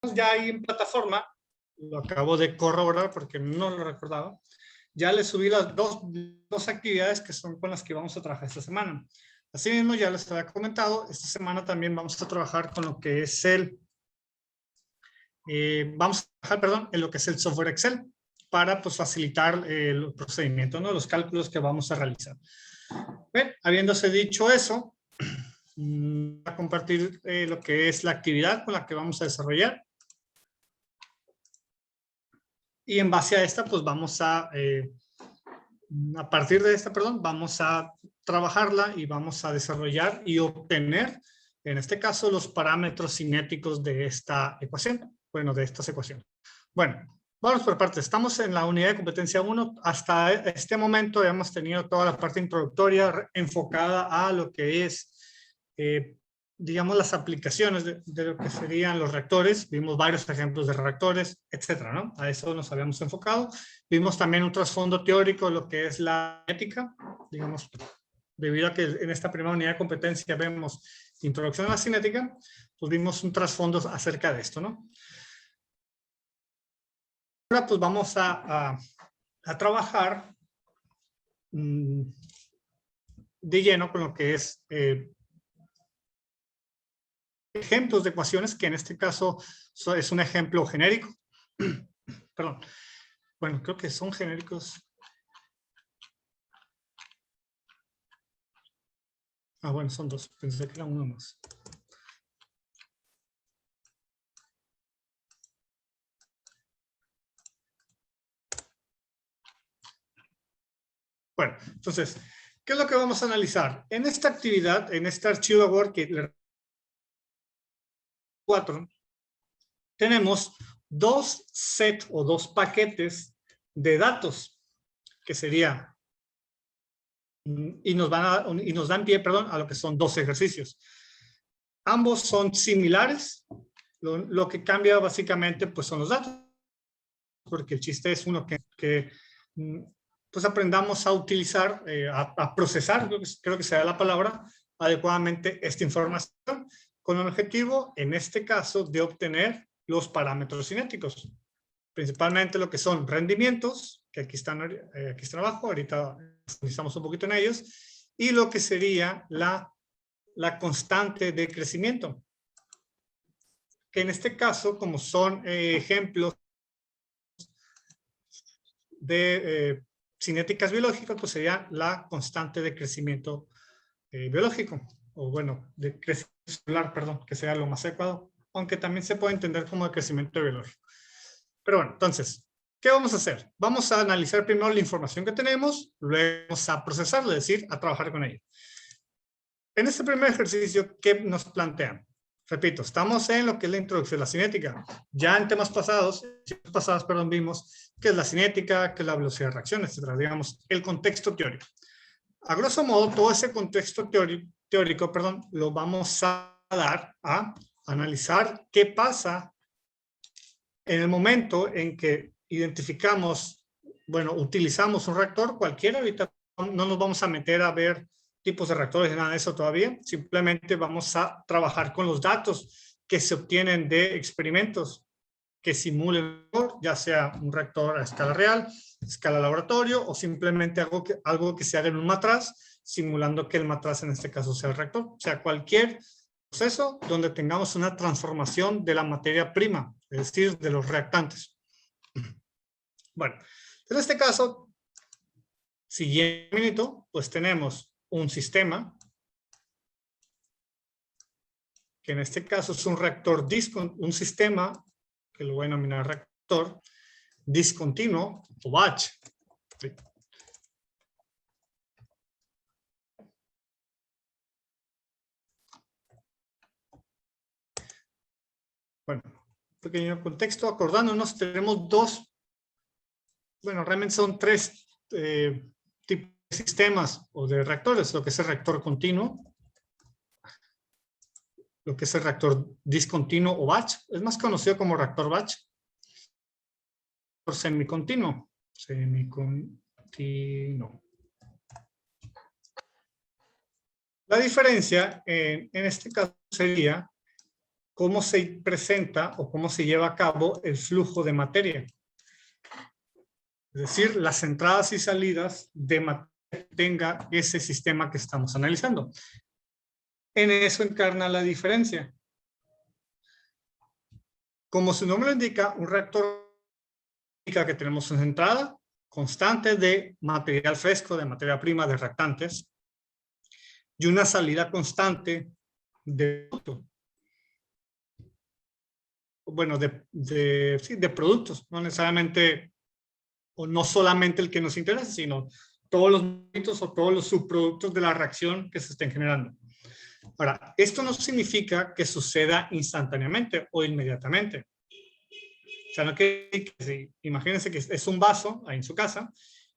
ya ahí en plataforma, lo acabo de corroborar porque no lo recordaba, ya le subí las dos actividades que son con las que vamos a trabajar esta semana. Asimismo, ya les había comentado, esta semana también vamos a trabajar con lo que es vamos a trabajar, perdón, en lo que es el software Excel para pues, facilitar el procedimiento, ¿no? Los cálculos que vamos a realizar. Bien, habiéndose dicho eso, voy a compartir lo que es la actividad con la que vamos a desarrollar. Y en base a esta, pues vamos a partir de esta, perdón, vamos a trabajarla y vamos a desarrollar y obtener, en este caso, los parámetros cinéticos de esta ecuación. Bueno, de estas ecuaciones. Bueno, vamos por partes. Estamos en la unidad de competencia 1. Hasta este momento hemos tenido toda la parte introductoria enfocada a lo que es, digamos, las aplicaciones de lo que serían los reactores. Vimos varios ejemplos de reactores, etcétera, ¿no? A eso nos habíamos enfocado. Vimos también un trasfondo teórico de lo que es la cinética, digamos, debido a que en esta primera unidad de competencia vemos introducción a la cinética, pues vimos un trasfondo acerca de esto, ¿no? Ahora pues vamos a trabajar de lleno con lo que es ejemplos de ecuaciones, que en este caso es un ejemplo genérico. Perdón. Bueno, creo que son genéricos. Ah, bueno, son dos. Pensé que era uno más. Bueno, entonces, ¿qué es lo que vamos a analizar? En esta actividad, en este archivo de Word que 4, tenemos dos sets o dos paquetes de datos, que sería, y nos dan pie, perdón, a lo que son dos ejercicios. Ambos son similares, lo que cambia básicamente pues son los datos, porque el chiste es uno que pues aprendamos a utilizar, a procesar, creo que sea la palabra, adecuadamente esta información, con el objetivo, en este caso, de obtener los parámetros cinéticos. Principalmente lo que son rendimientos, que aquí están abajo, ahorita profundizamos un poquito en ellos, y lo que sería la constante de crecimiento. Que en este caso, como son ejemplos de cinéticas biológicas, pues sería la constante de crecimiento biológico, o bueno, de crecimiento celular, perdón, que sea lo más adecuado, aunque también se puede entender como de crecimiento biológico. Pero bueno, entonces, ¿qué vamos a hacer? Vamos a analizar primero la información que tenemos, luego vamos a procesarla, es decir, a trabajar con ella. En este primer ejercicio, ¿qué nos plantean? Repito, estamos en lo que es la introducción a la cinética. Ya en temas pasados, perdón, vimos qué es la cinética, qué es la velocidad de reacción, etcétera. Digamos, el contexto teórico. A grosso modo, todo ese contexto teórico, perdón, lo vamos a dar a analizar qué pasa en el momento en que identificamos, bueno, utilizamos un reactor cualquiera. Ahorita no nos vamos a meter a ver tipos de reactores, nada de eso todavía. Simplemente vamos a trabajar con los datos que se obtienen de experimentos que simulen, ya sea un reactor a escala real, escala laboratorio, o simplemente algo que se haga en un matraz, simulando que el matraz en este caso sea el reactor. O sea, cualquier proceso donde tengamos una transformación de la materia prima, es decir, de los reactantes. Bueno, en este caso, siguiente minuto, pues tenemos un sistema, que en este caso es un reactor un sistema, que lo voy a denominar reactor discontinuo o batch. ¿Sí? Bueno, pequeño contexto, acordándonos, tenemos dos, bueno, realmente son tres tipos de sistemas o de reactores, lo que es el reactor continuo, lo que es el reactor discontinuo o batch, es más conocido como reactor batch, por semicontinuo, La diferencia en este caso sería cómo se presenta o cómo se lleva a cabo el flujo de materia. Es decir, las entradas y salidas de materia que tenga ese sistema que estamos analizando. En eso encarna la diferencia. Como su nombre lo indica, un reactor indica que tenemos una entrada constante de material fresco, de materia prima, de reactantes, y una salida constante de producto. Bueno, sí, de productos, no necesariamente, o no solamente el que nos interesa, sino todos los productos o todos los subproductos de la reacción que se estén generando. Ahora, esto no significa que suceda instantáneamente o inmediatamente. O sea, no que imagínense que es un vaso ahí en su casa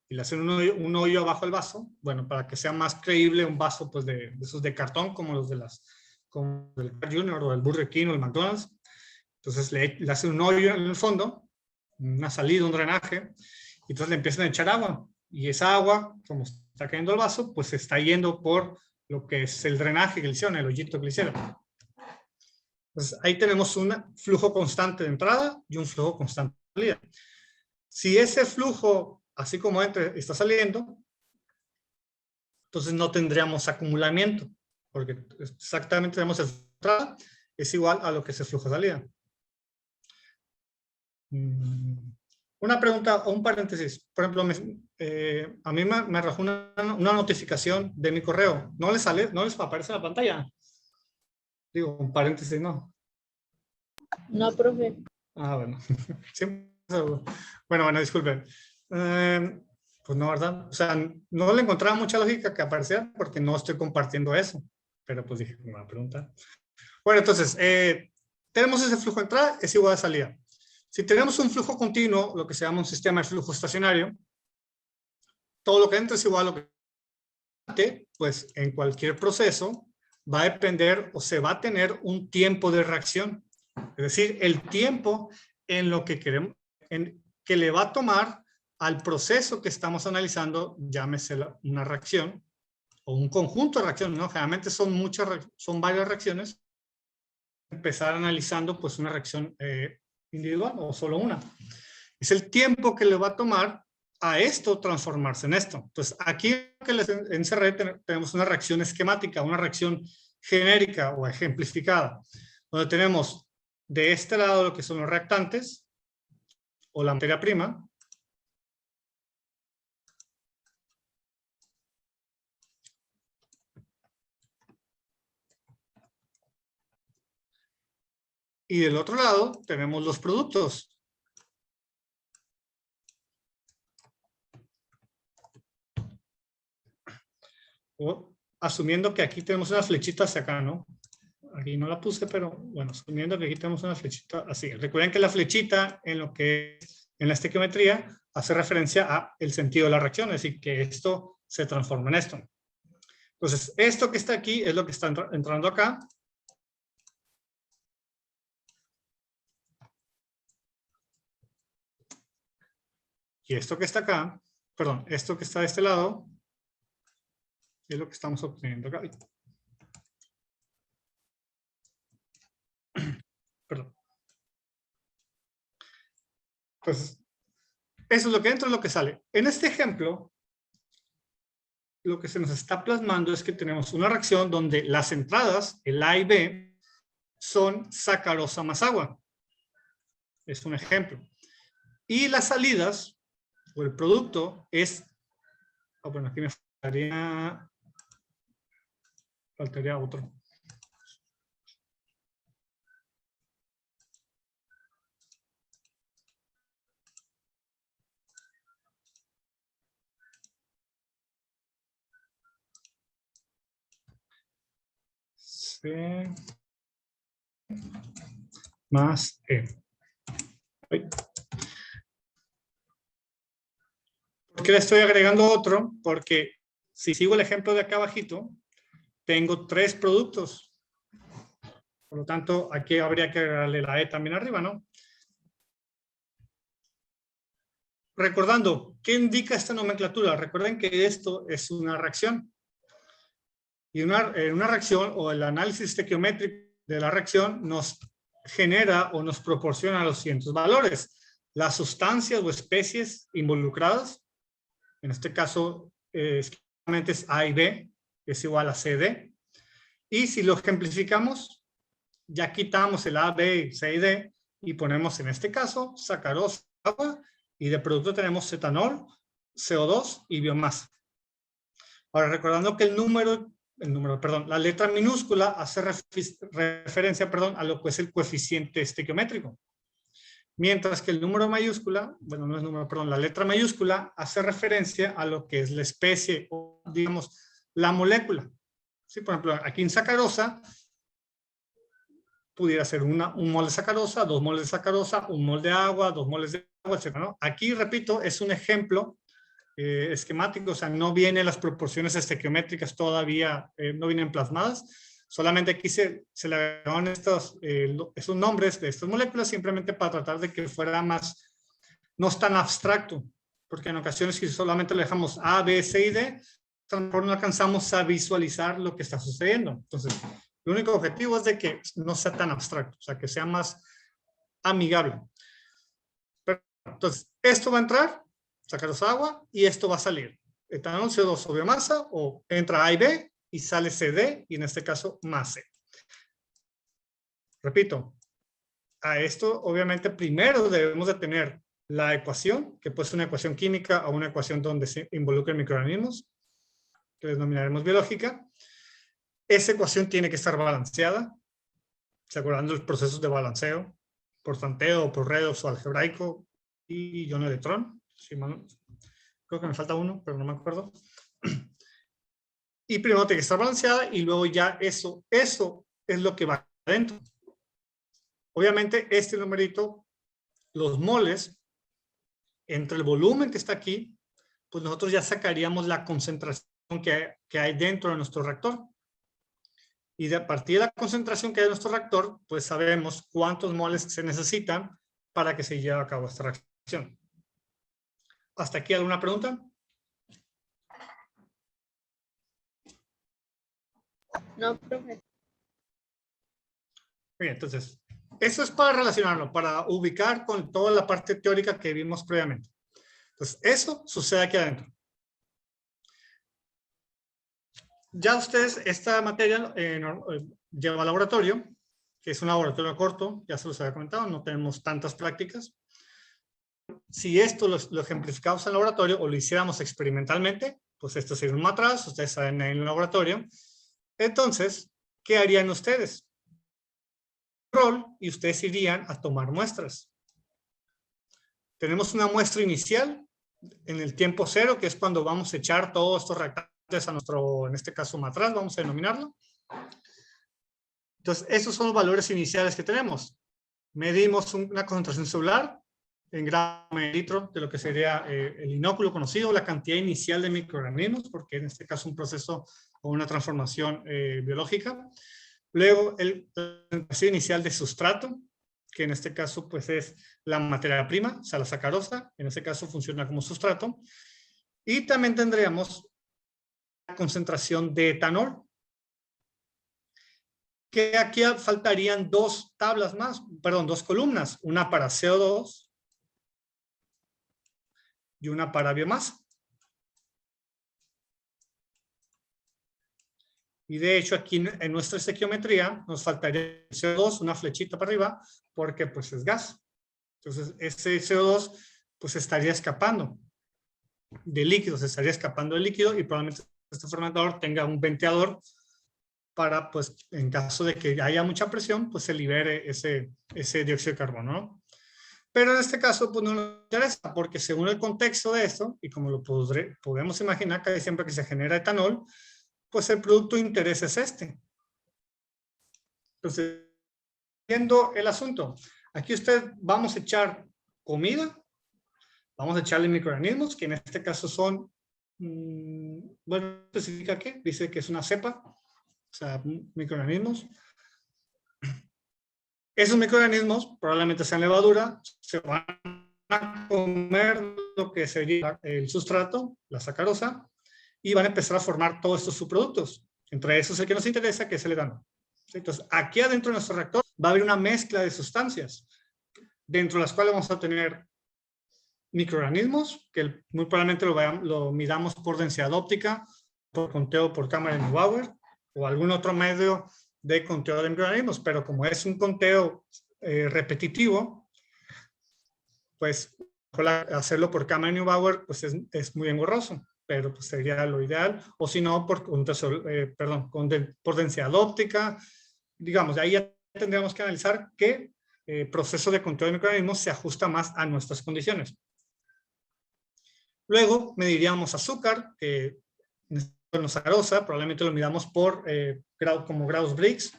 y le hacen un hoyo abajo del vaso, bueno, para que sea más creíble un vaso pues de esos de cartón como los de como del Carl Jr. o del Burger King o el McDonald's. Entonces le hacen un hoyo en el fondo, una salida, un drenaje, y entonces le empiezan a echar agua. Y esa agua, como está cayendo el vaso, pues se está yendo por lo que es el drenaje que le hicieron, el hoyito que le hicieron. Entonces ahí tenemos un flujo constante de entrada y un flujo constante de salida. Si ese flujo, así como entra, está saliendo, entonces no tendríamos acumulamiento, porque exactamente tenemos el flujo de entrada, es igual a lo que es el flujo de salida. Una pregunta o un paréntesis. Por ejemplo, a mí me arrojó una notificación de mi correo. ¿No les sale? ¿No les aparece en la pantalla? Digo, un paréntesis, no. No, profe. Ah, bueno. Bueno, disculpen. Pues no, ¿verdad? O sea, no le encontraba mucha lógica que apareciera porque no estoy compartiendo eso. Pero pues dije, me va a preguntar. Bueno, entonces, tenemos ese flujo de entrada, es igual a salida. Si tenemos un flujo continuo, lo que se llama un sistema de flujo estacionario, todo lo que entra es igual a lo que pues en cualquier proceso va a depender o se va a tener un tiempo de reacción. Es decir, el tiempo en lo que queremos, que le va a tomar al proceso que estamos analizando, llámese una reacción o un conjunto de reacciones, ¿no? Generalmente son varias reacciones. Empezar analizando pues una reacción individual o solo una. Es el tiempo que le va a tomar a esto transformarse en esto. Entonces, aquí que les encerré tenemos una reacción esquemática, una reacción genérica o ejemplificada, donde tenemos de este lado lo que son los reactantes o la materia prima, y del otro lado tenemos los productos. O, asumiendo que aquí tenemos una flechita hacia acá, ¿no? Aquí no la puse, pero bueno, asumiendo que aquí tenemos una flechita así. Recuerden que la flechita en lo que en la estequiometría hace referencia a el sentido de la reacción, es decir, que esto se transforma en esto. Entonces, esto que está aquí es lo que está entrando acá. Y esto que está acá, perdón, esto que está de este lado, es lo que estamos obteniendo acá. Perdón. Entonces, eso es lo que entra y lo que sale. En este ejemplo, lo que se nos está plasmando es que tenemos una reacción donde las entradas, el A y B, son sacarosa más agua. Es un ejemplo. Y las salidas, o el producto, es... Oh, bueno, aquí me faltaría otro. C más E. ¿Por qué le estoy agregando otro? Porque si sigo el ejemplo de acá abajito, tengo 3 productos. Por lo tanto, aquí habría que agregarle la E también arriba, ¿no? Recordando, ¿qué indica esta nomenclatura? Recuerden que esto es una reacción. Y una reacción o el análisis estequiométrico de la reacción nos genera o nos proporciona los siguientes valores. Las sustancias o especies involucradas, en este caso es A y B, es igual a CD. Y si lo ejemplificamos, ya quitamos el A, B, C y D y ponemos en este caso sacarosa, agua, y de producto tenemos etanol, CO2 y biomasa. Ahora, recordando que la letra minúscula hace referencia, a lo que es el coeficiente estequiométrico. Mientras que el número mayúscula, bueno, no es número, perdón, la letra mayúscula hace referencia a lo que es la especie o, digamos, la molécula. ¿Sí? Por ejemplo, aquí en sacarosa, pudiera ser un mol de sacarosa, 2 moles de sacarosa, 1 mol de agua, 2 moles de agua, etc., ¿no? Aquí, repito, es un ejemplo esquemático, o sea, no vienen las proporciones estequiométricas todavía, no vienen plasmadas, solamente aquí se le agregaron esos nombres de estas moléculas simplemente para tratar de que fuera más, no es tan abstracto, porque en ocasiones si solamente le dejamos A, B, C y D, a lo mejor no alcanzamos a visualizar lo que está sucediendo. Entonces, el único objetivo es de que no sea tan abstracto, o sea, que sea más amigable. Pero, entonces, esto va a entrar, sacaros agua, y esto va a salir. Etanol, CO2 o biomasa, o entra A y B, y sale CD, y en este caso más C. Repito, a esto obviamente primero debemos de tener la ecuación, que puede ser una ecuación química o una ecuación donde se involucren microorganismos, que denominaremos biológica. Esa ecuación tiene que estar balanceada, ¿se acuerdan de los procesos de balanceo? Por tanteo, por redox o algebraico y ion electrón. Sí, creo que me falta uno, pero no me acuerdo. Y primero tiene que estar balanceada y luego ya eso es lo que va adentro. Obviamente este numerito, los moles, entre el volumen que está aquí, pues nosotros ya sacaríamos la concentración que hay dentro de nuestro reactor. Y a partir de la concentración que hay en nuestro reactor, pues sabemos cuántos moles se necesitan para que se lleve a cabo esta reacción. ¿Hasta aquí alguna pregunta? No, profe. Bien, entonces, eso es para relacionarlo, para ubicar con toda la parte teórica que vimos previamente. Entonces, eso sucede aquí adentro. Ya ustedes, esta materia lleva al laboratorio, que es un laboratorio corto, ya se los había comentado, no tenemos tantas prácticas. Si esto lo ejemplificamos en el laboratorio o lo hiciéramos experimentalmente, pues esto sería un matraz, ustedes saben en el laboratorio. Entonces, ¿qué harían ustedes? Rol y ustedes irían a tomar muestras. Tenemos una muestra inicial en el tiempo cero, que es cuando vamos a echar todos estos reactantes a nuestro, en este caso, matraz, vamos a denominarlo. Entonces, esos son los valores iniciales que tenemos. Medimos una concentración celular en gramos de litro de lo que sería el inóculo conocido, la cantidad inicial de microorganismos, porque en este caso un proceso o una transformación biológica. Luego, la concentración inicial de sustrato, que en este caso pues es la materia prima, o sea, la sacarosa, en este caso funciona como sustrato. Y también tendríamos la concentración de etanol, que aquí faltarían dos tablas más, perdón, dos columnas, una para CO2 y una para biomasa. Y de hecho aquí en nuestra estequiometría nos faltaría CO2, una flechita para arriba, porque pues es gas. Entonces ese CO2 pues estaría escapando de líquido, se estaría escapando del líquido y probablemente este fermentador tenga un venteador para pues en caso de que haya mucha presión pues se libere ese dióxido de carbono, ¿no? Pero en este caso pues no nos interesa porque según el contexto de esto y como lo podemos imaginar que siempre que se genera etanol pues el producto de interés es este. Entonces, viendo el asunto, aquí vamos a echar comida, vamos a echarle microorganismos, que en este caso son, bueno, especifica qué, dice que es una cepa, o sea, microorganismos. Esos microorganismos probablemente sean levadura, se van a comer lo que sería el sustrato, la sacarosa, y van a empezar a formar todos estos subproductos. Entre esos el que nos interesa, que es el etanol. ¿sí? Entonces, aquí adentro de nuestro reactor va a haber una mezcla de sustancias, dentro de las cuales vamos a tener microorganismos, que muy probablemente lo midamos por densidad óptica, por conteo por cámara de Neubauer, o algún otro medio de conteo de microorganismos, pero como es un conteo repetitivo, pues hacerlo por cámara de Neubauer pues es muy engorroso, pero pues sería lo ideal, o si no, por densidad óptica, digamos, de ahí ya tendríamos que analizar qué proceso de conteo de microorganismos se ajusta más a nuestras condiciones. Luego mediríamos azúcar, que en sacarosa, probablemente lo midamos por como grados Brix,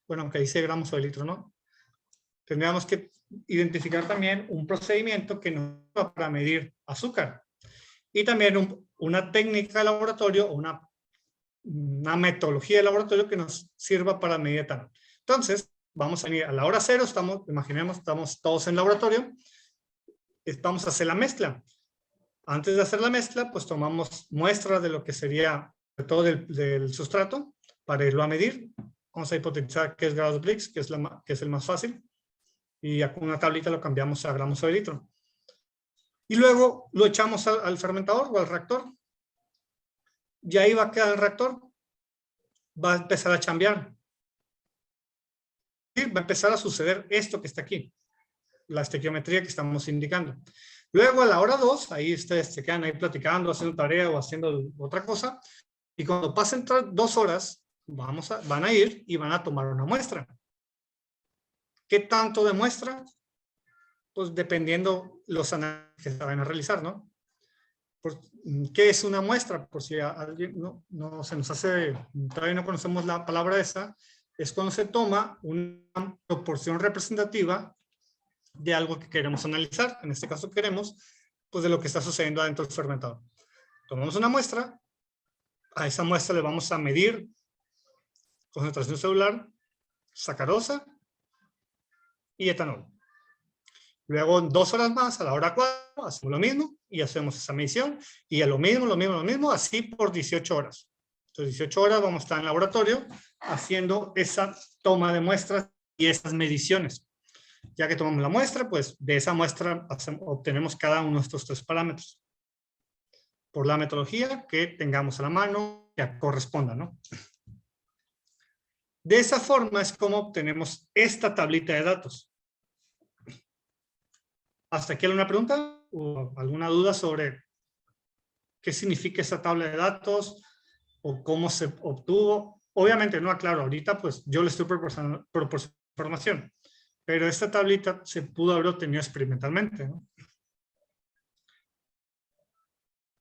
bueno, aunque dice gramos sobre litro, ¿no? Tendríamos que identificar también un procedimiento que nos va para medir azúcar. Y también una técnica de laboratorio o una metodología de laboratorio que nos sirva para medir etanol. Entonces, vamos a ir a la hora cero, imaginemos, estamos todos en el laboratorio, vamos a hacer la mezcla. Antes de hacer la mezcla, pues tomamos muestras de lo que sería todo del sustrato para irlo a medir. Vamos a hipotetizar que es grados Brix, que es el más fácil. Y con una tablita lo cambiamos a gramos sobre litro. Y luego lo echamos al fermentador o al reactor. Y ahí va a quedar el reactor. Va a empezar a chambear. Va a empezar a suceder esto que está aquí. La estequiometría que estamos indicando. Luego a la hora 2, ahí ustedes se quedan ahí platicando, haciendo tarea o haciendo otra cosa. Y cuando pasen 2 horas, van a ir y van a tomar una muestra. ¿Qué tanto de muestra? Pues dependiendo los análisis que se van a realizar, ¿no? ¿Qué es una muestra? Por si a alguien no se nos hace, todavía no conocemos la palabra esa, es cuando se toma una proporción representativa de algo que queremos analizar. En este caso queremos, pues, de lo que está sucediendo adentro del fermentador. Tomamos una muestra, a esa muestra le vamos a medir concentración celular, sacarosa y etanol. Luego, en 2 horas más, a la hora 4, hacemos lo mismo y hacemos esa medición. Y a lo mismo, así por 18 horas. Entonces, 18 horas vamos a estar en el laboratorio haciendo esa toma de muestras y esas mediciones. Ya que tomamos la muestra, pues de esa muestra obtenemos cada uno de estos 3 parámetros. Por la metodología que tengamos a la mano, que corresponda, ¿no? De esa forma es como obtenemos esta tablita de datos. ¿Hasta aquí alguna pregunta o alguna duda sobre qué significa esta tabla de datos o cómo se obtuvo? Obviamente no aclaro ahorita, pues yo le estoy proporcionando información, pero esta tablita se pudo haber obtenido experimentalmente, ¿no?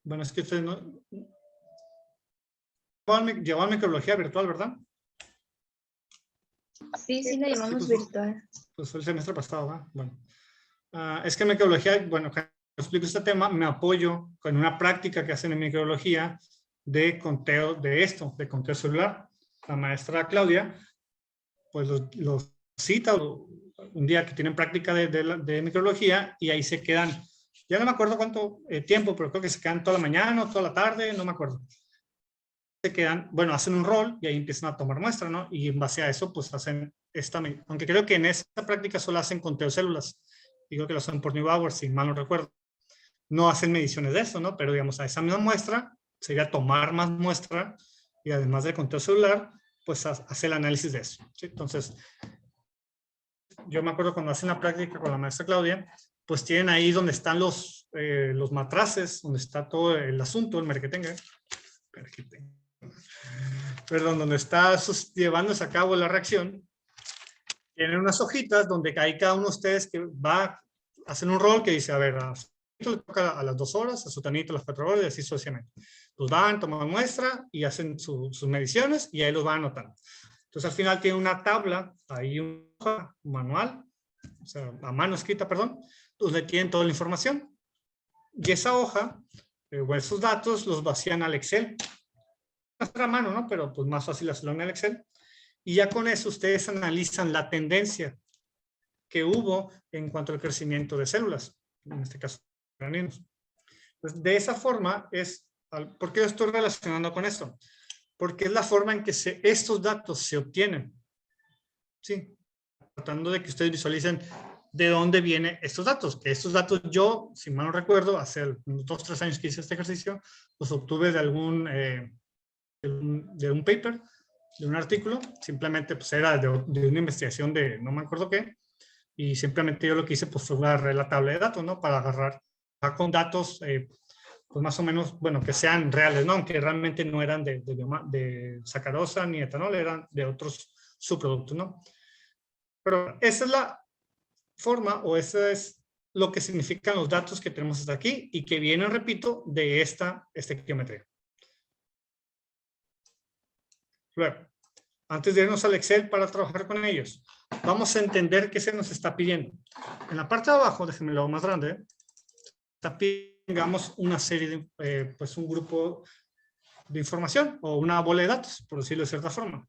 Bueno, es que ustedes no... Llevaban microbiología virtual, ¿verdad? Sí, la llamamos pues, virtual. Pues fue el semestre pasado, ¿verdad? Bueno. Es que en microbiología, bueno, cuando explico este tema, me apoyo con una práctica que hacen en microbiología de conteo de esto, de conteo celular. La maestra Claudia, pues los cita un día que tienen práctica de microbiología y ahí se quedan, ya no me acuerdo cuánto tiempo, pero creo que se quedan toda la mañana o toda la tarde, no me acuerdo. Se quedan, bueno, hacen un rol y ahí empiezan a tomar muestra, ¿no? Y en base a eso, pues hacen aunque creo que en esta práctica solo hacen conteo de células. Digo que lo hacen por Neubauer, si mal no recuerdo. No hacen mediciones de eso, ¿no? Pero digamos, a esa misma muestra sería tomar más muestra y además del conteo celular, pues hacer el análisis de eso, ¿sí? Entonces, yo me acuerdo cuando hacen la práctica con la maestra Claudia, pues tienen ahí donde están los matraces, donde está todo el asunto, el merquetengue. Perdón, donde está llevándose a cabo la reacción. Tienen unas hojitas donde hay cada uno de ustedes que va a hacer un rol que dice, a ver, a le toca a las 2 horas, a Sutanito a las 4 horas y así sucesivamente. Los van, toman muestra y hacen sus mediciones y ahí los van anotando. Entonces al final tiene una tabla, ahí un manual, o sea, a mano escrita, perdón, donde tienen toda la información. Y esa hoja, o esos datos, los vacían al Excel. A mano, ¿no? Pero pues más fácil hacerlo en el Excel. Y ya con eso ustedes analizan la tendencia que hubo en cuanto al crecimiento de células, en este caso, organismos. Pues de esa forma ¿por qué estoy relacionando con esto? Porque es la forma en que estos datos se obtienen. Sí, tratando de que ustedes visualicen de dónde vienen estos datos. Que estos datos yo, si mal no recuerdo, hace unos 2 o 3 años que hice este ejercicio, los obtuve de de un paper, de un artículo. Simplemente pues era de una investigación de no me acuerdo qué. Y simplemente yo lo que hice pues fue una la tabla de datos, ¿no? Para agarrar con datos, pues más o menos, bueno, que sean reales, ¿no? Aunque realmente no eran de sacarosa ni etanol, eran de otros subproductos, ¿no? Pero esa es la forma o eso es lo que significan los datos que tenemos hasta aquí y que vienen, repito, de esta estequiometría. Luego, antes de irnos al Excel para trabajar con ellos, vamos a entender qué se nos está pidiendo. En la parte de abajo, déjenme lo más grande, está pidiendo, digamos, una serie de, pues un grupo de información o una bola de datos, por decirlo de cierta forma.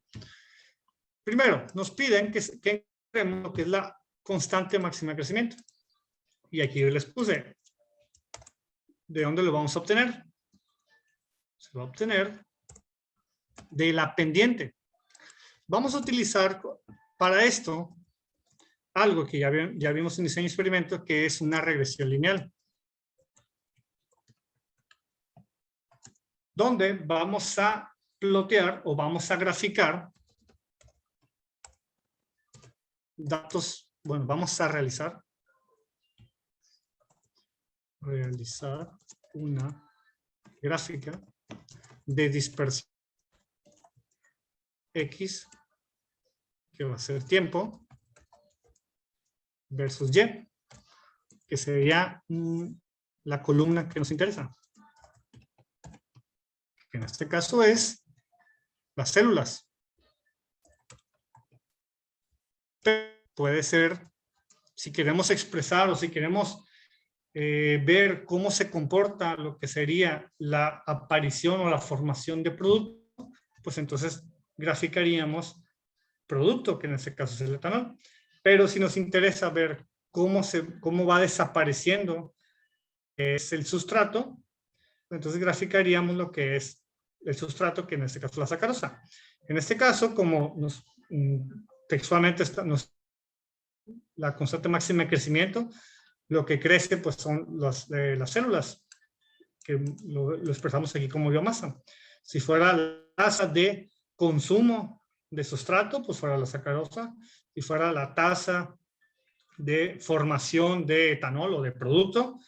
Primero, nos piden que encontremos lo que es la constante máxima de crecimiento. Y aquí les puse, ¿de dónde lo vamos a obtener? Se va a obtener de la pendiente. Vamos a utilizar para esto algo que ya vimos en diseño experimento, que es una regresión lineal. Donde vamos a plotear o vamos a graficar datos, bueno, vamos a realizar una gráfica de dispersión X, que va a ser tiempo, versus Y, que sería la columna que nos interesa. Que en este caso es las células. Pero puede ser, si queremos expresar o si queremos ver cómo se comporta lo que sería la aparición o la formación de producto, pues entonces graficaríamos producto, que en este caso es el etanol. Pero si nos interesa ver cómo va desapareciendo es el sustrato, entonces graficaríamos lo que es el sustrato, que en este caso es la sacarosa. En este caso, como textualmente la constante máxima de crecimiento, lo que crece pues son las células, que lo expresamos aquí como biomasa. Si fuera la tasa de consumo de sustrato, pues fuera la sacarosa. Si fuera la tasa de formación de etanol o de producto,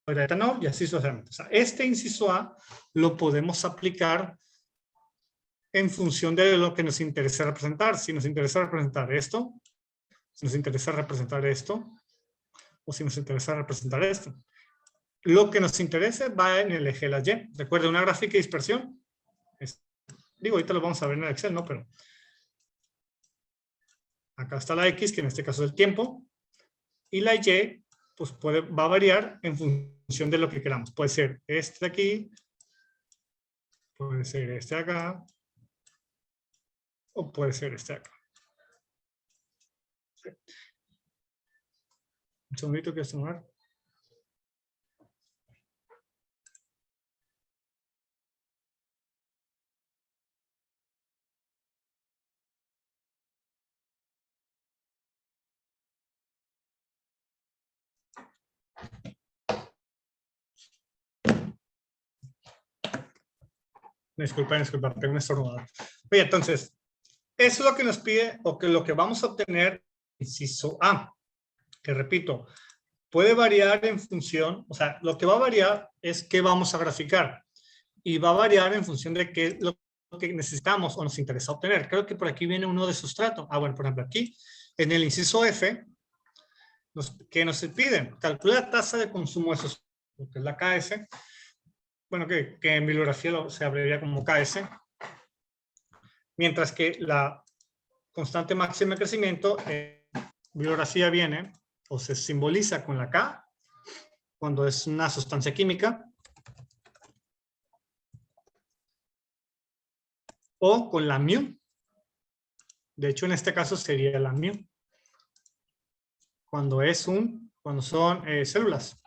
fuera etanol, y así sucesivamente. O sea, este inciso A lo podemos aplicar en función de lo que nos interesa representar. Si nos interesa representar esto, si nos interesa representar esto, o si nos interesa representar esto. Lo que nos interese va en el eje de la Y. Recuerden, una gráfica de dispersión. Digo, ahorita lo vamos a ver en el Excel, ¿no? Pero acá está la X, que en este caso es el tiempo. Y la Y, pues va a variar en función de lo que queramos. Puede ser este de aquí, puede ser este de acá, o puede ser este de acá. Sí. Un segundito que estimar. Disculpen, tengo un estornudador. Oye, entonces, eso es lo que nos pide, o que lo que vamos a obtener, inciso A, que repito, puede variar en función, o sea, lo que va a variar es qué vamos a graficar, y va a variar en función de qué lo que necesitamos o nos interesa obtener. Creo que por aquí viene uno de sustrato. Ah, bueno, por ejemplo, aquí, en el inciso F, que nos piden, calcula la tasa de consumo de sustrato, que es la KS, bueno, que en bibliografía se abrevia como KS, mientras que la constante máxima de crecimiento en bibliografía viene o se simboliza con la K cuando es una sustancia química o con la mu. De hecho, en este caso sería la mu cuando son células.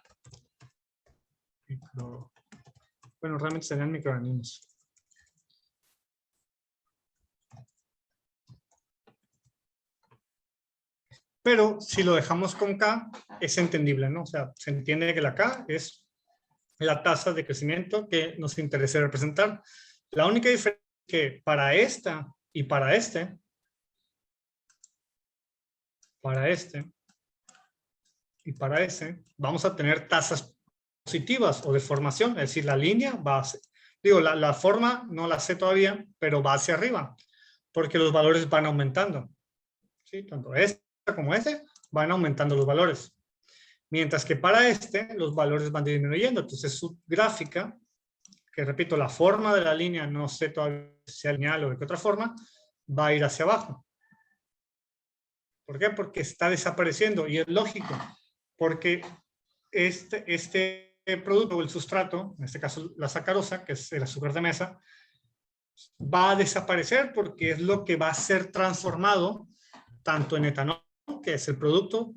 Bueno, realmente serían microorganismos. Pero si lo dejamos con K, es entendible, ¿no? O sea, se entiende que la K es la tasa de crecimiento que nos interesa representar. La única diferencia es que para esta y para este, y para ese, vamos a tener tasas positivas o de formación, es decir, la línea va hacia, digo, la forma no la sé todavía, pero va hacia arriba, porque los valores van aumentando. ¿Sí? Tanto este como este van aumentando los valores. Mientras que para este, los valores van disminuyendo. Entonces, su gráfica, que repito, la forma de la línea, no sé todavía si sea lineal o de qué otra forma, va a ir hacia abajo. ¿Por qué? Porque está desapareciendo, y es lógico, porque este producto o el sustrato, en este caso la sacarosa, que es el azúcar de mesa, va a desaparecer porque es lo que va a ser transformado tanto en etanol, que es el producto,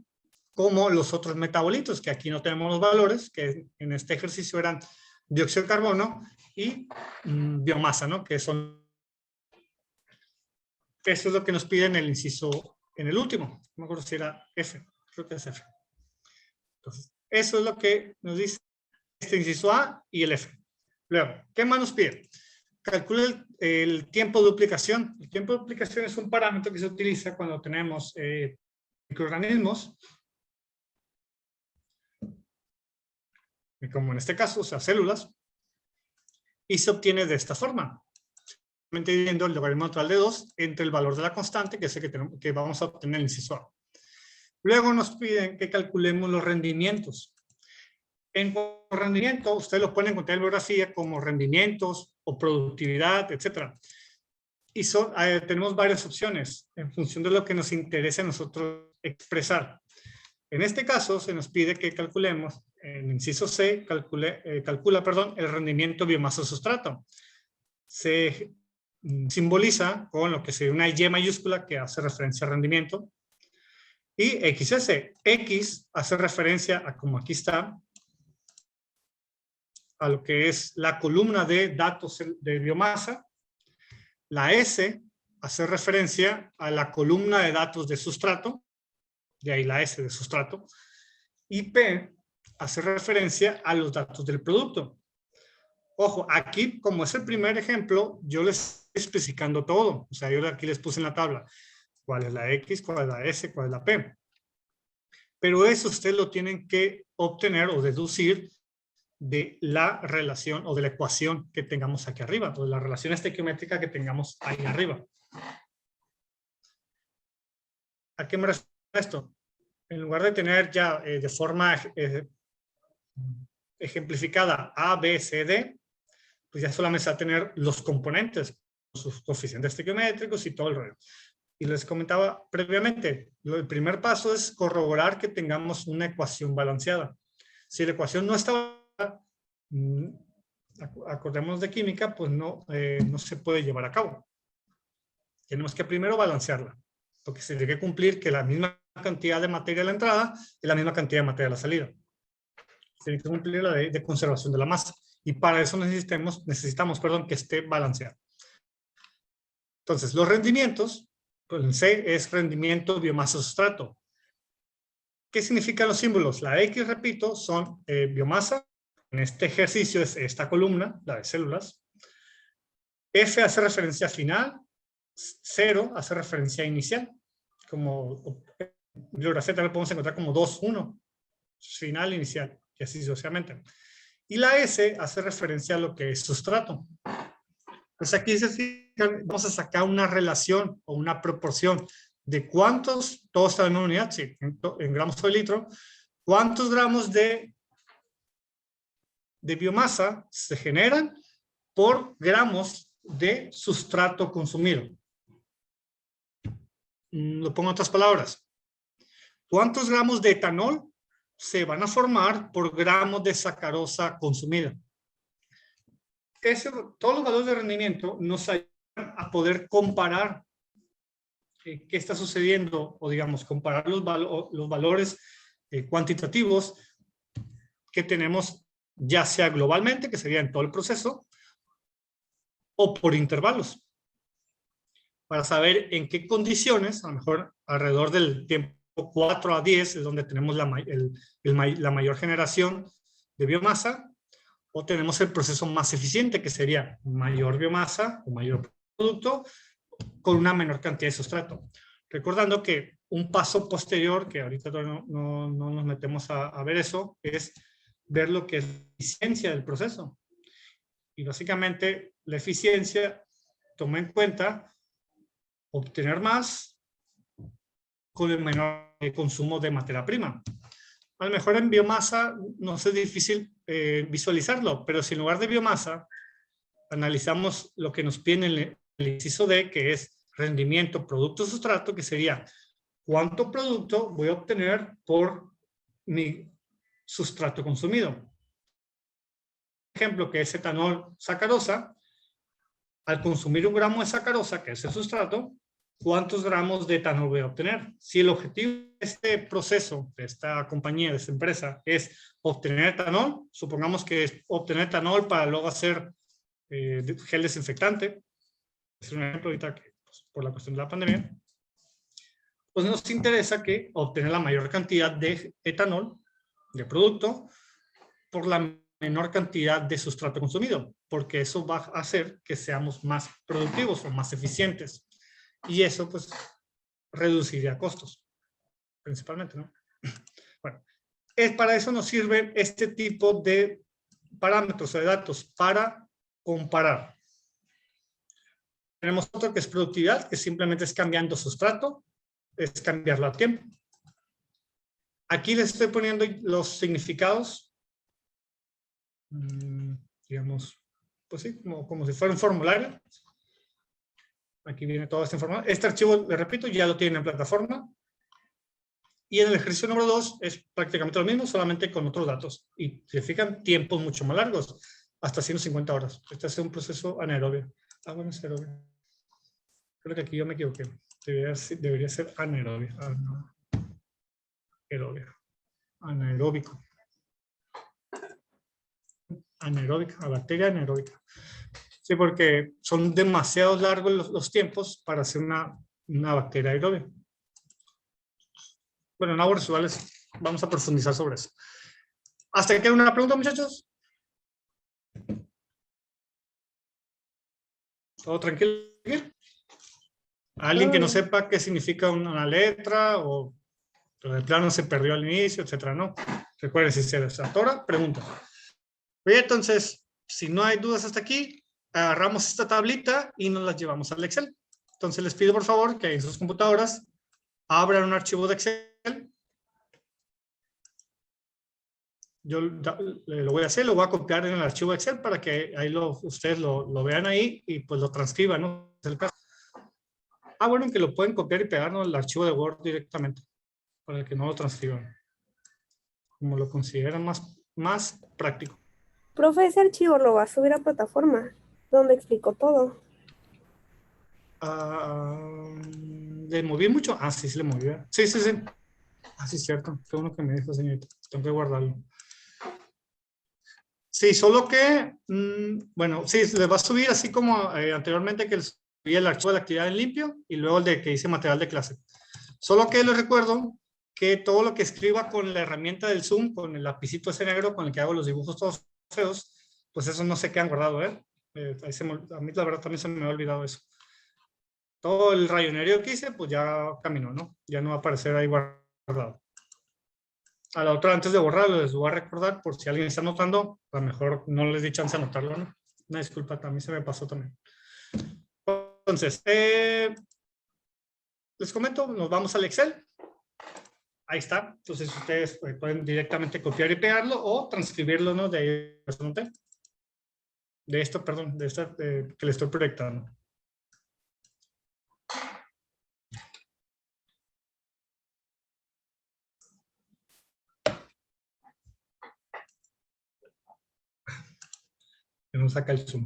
como los otros metabolitos, que aquí no tenemos los valores, que en este ejercicio eran dióxido de carbono y biomasa, ¿no? Que son... Eso es lo que nos piden en el inciso, en el último. No me acuerdo si era F, creo que es F. Entonces, eso es lo que nos dice este inciso A y el F. Luego, ¿qué más nos pide? Calcula el tiempo de duplicación. El tiempo de duplicación es un parámetro que se utiliza cuando tenemos microorganismos, como en este caso, o sea, células, y se obtiene de esta forma, dividiendo el logaritmo natural de 2 entre el valor de la constante, que es el que vamos a obtener en el inciso A. Luego nos piden que calculemos los rendimientos. En rendimiento, ustedes lo pueden encontrar en bibliografía como rendimientos o productividad, etc. Y tenemos varias opciones en función de lo que nos interesa a nosotros expresar. En este caso, se nos pide que calculemos, en el inciso C, calcula el rendimiento biomasa sustrato. Se simboliza con lo que sería una Y mayúscula que hace referencia al rendimiento. Y XS, X hace referencia a, como aquí está, a lo que es la columna de datos de biomasa. La S hace referencia a la columna de datos de sustrato, de ahí la S de sustrato. Y P hace referencia a los datos del producto. Ojo, aquí, como es el primer ejemplo, yo les estoy especificando todo. O sea, yo aquí les puse en la tabla cuál es la X, cuál es la S, cuál es la P. Pero eso ustedes lo tienen que obtener o deducir de la relación o de la ecuación que tengamos aquí arriba, o de la relación estequiométrica que tengamos ahí arriba. ¿A qué me refiero esto? En lugar de tener ya de forma ejemplificada A, B, C, D, pues ya solamente se va a tener los componentes, sus coeficientes estequiométricos y todo el rollo. Y les comentaba previamente, el primer paso es corroborar que tengamos una ecuación balanceada. Si la ecuación no está, acordémonos de química, pues no se puede llevar a cabo. Tenemos que primero balancearla, porque se tiene que cumplir que la misma cantidad de materia a la entrada es la misma cantidad de materia a la salida. Se tiene que cumplir la ley de conservación de la masa. Y para eso necesitamos que esté balanceado. Entonces, los rendimientos, pues el C es rendimiento biomasa sustrato. ¿Qué significan los símbolos? La X, repito, son biomasa. En este ejercicio es esta columna, la de células. F hace referencia a final. 0 hace referencia a inicial. Como en bibliografía también podemos encontrar como 2, 1. Final, inicial. Y así sucesivamente. Y la S hace referencia a lo que es sustrato. Pues aquí vamos a sacar una relación o una proporción de cuántos, todo está en una unidad, sí, en gramos por litro, cuántos gramos de biomasa se generan por gramos de sustrato consumido. Lo pongo en otras palabras. ¿Cuántos gramos de etanol se van a formar por gramos de sacarosa consumida? Todos los valores de rendimiento nos ayudan a poder comparar qué está sucediendo, o digamos, comparar los valores cuantitativos que tenemos, ya sea globalmente, que sería en todo el proceso, o por intervalos, para saber en qué condiciones, a lo mejor alrededor del tiempo 4 a 10 es donde tenemos la mayor generación de biomasa, o tenemos el proceso más eficiente, que sería mayor biomasa o mayor producto con una menor cantidad de sustrato. Recordando que un paso posterior, que ahorita no nos metemos a ver eso, es ver lo que es la eficiencia del proceso. Y básicamente la eficiencia toma en cuenta obtener más con el menor consumo de materia prima. A lo mejor en biomasa no es difícil visualizarlo, pero si en lugar de biomasa analizamos lo que nos pide en el inciso D, que es rendimiento, producto, sustrato, que sería cuánto producto voy a obtener por mi sustrato consumido. Por ejemplo, que es etanol sacarosa. Al consumir 1 gramo de sacarosa, que es el sustrato, ¿cuántos gramos de etanol voy a obtener? Si el objetivo de este proceso, de esta compañía, de esta empresa, es obtener etanol, supongamos que es obtener etanol para luego hacer gel desinfectante, es un ejemplo ahorita que, pues, por la cuestión de la pandemia, pues nos interesa que obtener la mayor cantidad de etanol, de producto, por la menor cantidad de sustrato consumido, porque eso va a hacer que seamos más productivos o más eficientes. Y eso, pues, reduciría costos, principalmente, ¿no? Bueno, para eso nos sirve este tipo de parámetros o de datos, para comparar. Tenemos otro que es productividad, que simplemente es cambiando sustrato, es cambiarlo a tiempo. Aquí les estoy poniendo los significados, digamos, pues sí, como si fuera un formulario. Aquí viene toda esta información. Este archivo, le repito, ya lo tienen en plataforma. Y en el ejercicio número 2 es prácticamente lo mismo, solamente con otros datos. Y si se fijan, tiempos mucho más largos, hasta 150 horas. Este es un proceso anaerobio. Ah, bueno, es aerobio. Creo que aquí yo me equivoqué. Debería ser anaerobio. Anaeróbico. Anaeróbica, bacteria anaeróbica. Sí, porque son demasiado largos los tiempos para hacer una bacteria aeróbica. Bueno, en aguas residuales vamos a profundizar sobre eso. ¿Hasta aquí una pregunta, muchachos? ¿Todo tranquilo? ¿Alguien que no sepa qué significa una letra o de plano se perdió al inicio, etcétera? No. Recuerden, si se les atora, pregunta. Bien, entonces, si no hay dudas hasta aquí, agarramos esta tablita y nos las llevamos al Excel. Entonces les pido por favor que en sus computadoras abran un archivo de Excel. Yo lo voy a hacer, lo voy a copiar en el archivo de Excel para que ahí ustedes lo vean ahí y pues lo transcriban, ¿no? Es el caso. Bueno, que lo pueden copiar y pegar, ¿no?, el archivo de Word directamente, para que no lo transcriban, como lo consideran más práctico. Profe, ese archivo lo va a subir a plataforma, donde explico todo. ¿Le moví mucho? Sí, le moví. Sí. Sí, es cierto. Qué bueno que me dijo, señorita. Tengo que guardarlo. Sí, solo que, bueno, sí, le va a subir así como anteriormente, que le subí el archivo de la actividad en limpio y luego el de que dice material de clase. Solo que les recuerdo que todo lo que escriba con la herramienta del Zoom, con el lapicito ese negro con el que hago los dibujos todos feos, pues eso no se quedan guardado, ¿eh? A mí la verdad también se me ha olvidado eso. Todo el rayonerío que hice, pues ya caminó, ¿no? Ya no va a aparecer ahí guardado. A la otra, antes de borrarlo, les voy a recordar, por si alguien está anotando, a lo mejor no les di chance de anotarlo, ¿no? Una disculpa, también se me pasó también. Entonces, les comento, nos vamos al Excel. Ahí está. Entonces, ustedes pueden directamente copiar y pegarlo o transcribirlo, ¿no? De esto, perdón, de esta que le estoy proyectando. Que no saca el Zoom.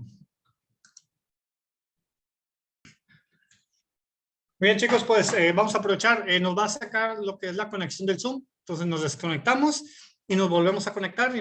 Muy bien, chicos, pues vamos a aprovechar. Nos va a sacar lo que es la conexión del Zoom. Entonces nos desconectamos y nos volvemos a conectar.